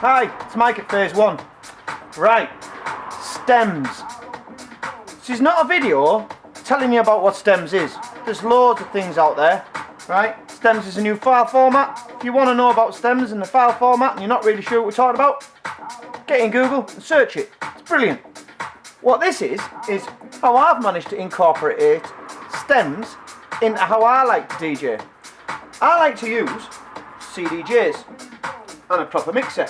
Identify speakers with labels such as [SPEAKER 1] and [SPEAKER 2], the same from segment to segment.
[SPEAKER 1] Hi, it's Mike at Phase 1. Right, stems. This is not a video telling you about what stems is. There's loads of things out there, right? Stems is a new file format. If you want to know about stems and the file format and you're not really sure what we're talking about, get in Google and search it. It's brilliant. What this is how I've managed to incorporate stems into how I like to DJ. I like to use CDJs and a proper mixer.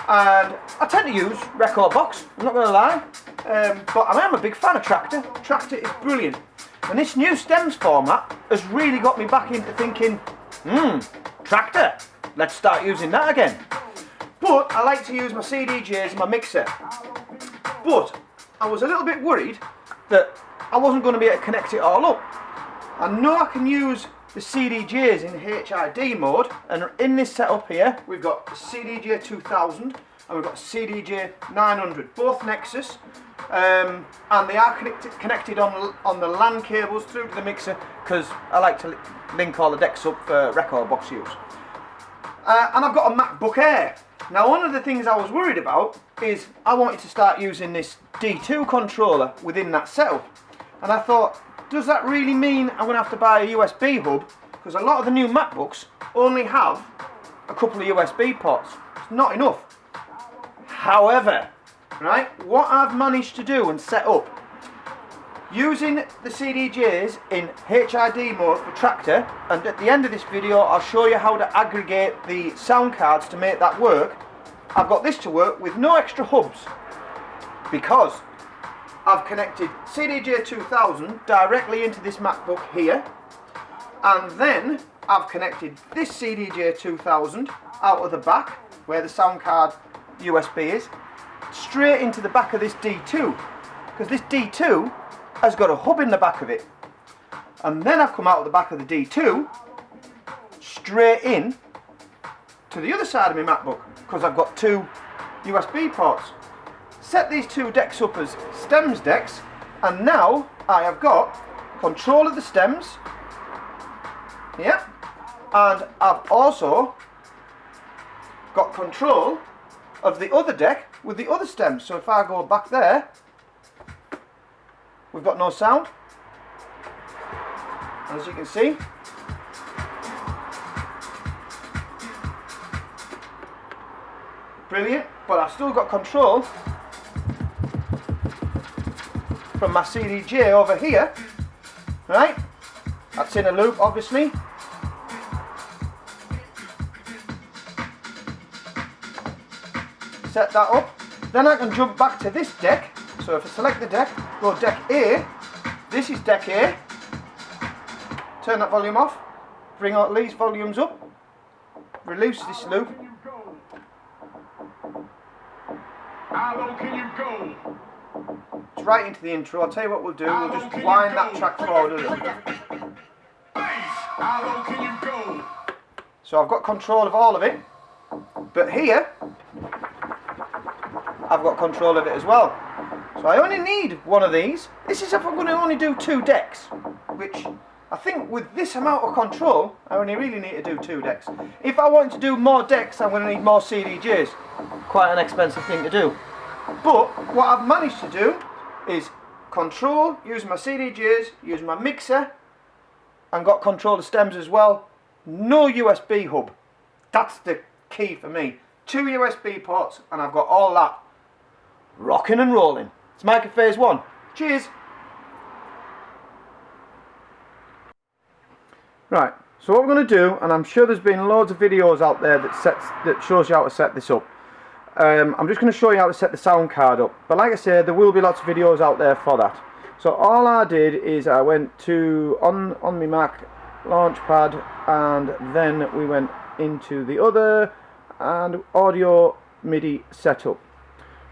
[SPEAKER 1] And I tend to use record box, I'm not going to lie, but I am a big fan of Traktor. Traktor is brilliant. And this new stems format has really got me back into thinking, Traktor, let's start using that again. But I like to use my CDJs and my mixer. But I was a little bit worried that I wasn't going to be able to connect it all up. I know I can use the CDJs in HID mode, and in this setup here we've got CDJ 2000 and we've got CDJ 900, both Nexus, and they are connected on the LAN cables through to the mixer, because I like to link all the decks up for record box use. And I've got a MacBook Air. Now, one of the things I was worried about is I wanted to start using this D2 controller within that setup, and I thought, does that really mean I'm going to have to buy a USB hub? Because a lot of the new MacBooks only have a couple of USB ports. It's not enough. However, right, what I've managed to do and set up, using the CDJs in HID mode for Traktor, and at the end of this video I'll show you how to aggregate the sound cards to make that work. I've got this to work with no extra hubs, because I've connected CDJ 2000 directly into this MacBook here, and then I've connected this CDJ 2000 out of the back where the sound card USB is, straight into the back of this D2, because this D2 has got a hub in the back of it. And then I've come out of the back of the D2 straight in to the other side of my MacBook, because I've got two USB ports. Set these two decks up as stems decks, and now I have got control of the stems here, and I've also got control of the other deck with the other stems. So if I go back there, we've got no sound, as you can see. Brilliant, but I've still got control from my CDJ over here, right? That's in a loop, obviously. Set that up. Then I can jump back to this deck. So if I select the deck, go deck A, this is deck A. Turn that volume off, bring all these volumes up, release this loop.
[SPEAKER 2] How low can you go?
[SPEAKER 1] It's right into the intro. I'll tell you what we'll do, we'll just wind that track forward a little bit.
[SPEAKER 2] How low can you go?
[SPEAKER 1] So I've got control of all of it, but here I've got control of it as well. So I only need one of these. This is if I'm going to only do two decks, which I think with this amount of control I only really need to do two decks. If I want to do more decks, I'm going to need more CDJs. Quite an expensive thing to do. But what I've managed to do is control, use my CDJs, use my mixer, and got control of stems as well. No USB hub. That's the key for me. Two USB ports, and I've got all that. Rocking and rolling. It's Mike at Phase 1. Cheers. Right, so what we're going to do, and I'm sure there's been loads of videos out there that shows you how to set this up. I'm just going to show you how to set the sound card up. But like I said, there will be lots of videos out there for that. So all I did is I went to on my Mac Launchpad, and then we went into the other and audio MIDI setup.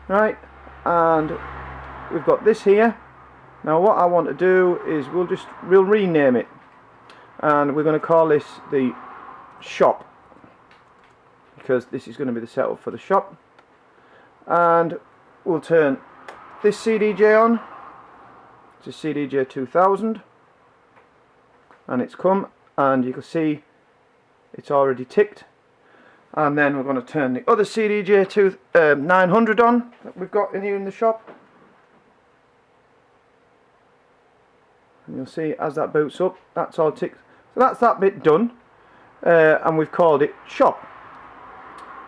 [SPEAKER 1] Right, and we've got this here. Now what I want to do is we'll rename it, and we're going to call this the shop, because this is going to be the setup for the shop. And we'll turn this CDJ on. It's a CDJ 2000, and it's come, and you can see it's already ticked. And then we're going to turn the other CDJ 900 on that we've got in here in the shop. And you'll see as that boots up, that's all ticked. So that's that bit done. And we've called it shop.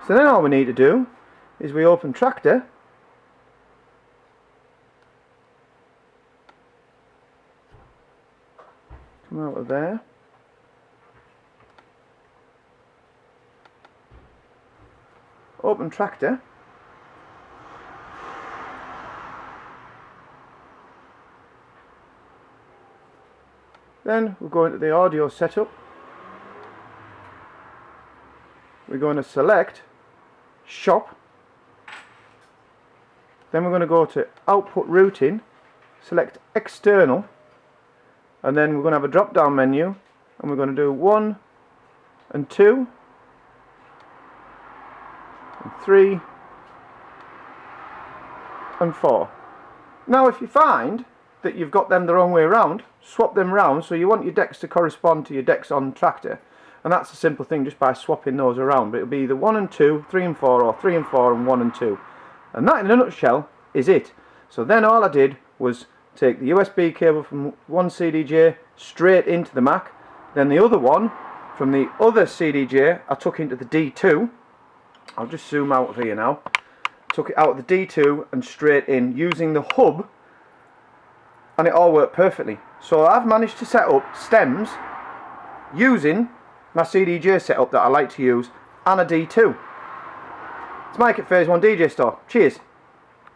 [SPEAKER 1] So then all we need to do is we open tractor. Come out of there. Open tractor. Then we'll go into the audio setup. We're going to select shop. Then we're going to go to output routing, select external, and then we're going to have a drop down menu, and we're going to do 1 and 2 and 3 and 4. Now if you find that you've got them the wrong way around, swap them round. So you want your decks to correspond to your decks on tractor, and that's a simple thing just by swapping those around. But it'll be either 1 and 2, 3 and 4, or 3 and 4 and 1 and 2. And that in a nutshell is it. So then all I did was take the USB cable from one CDJ straight into the Mac, then the other one from the other CDJ I took into the D2. I'll just zoom out of here now. Took it out of the D2 and straight in using the hub, and it all worked perfectly. So I've managed to set up stems using my CDJ setup that I like to use and a D2. It's Mike at Phase 1 DJ Store. Cheers.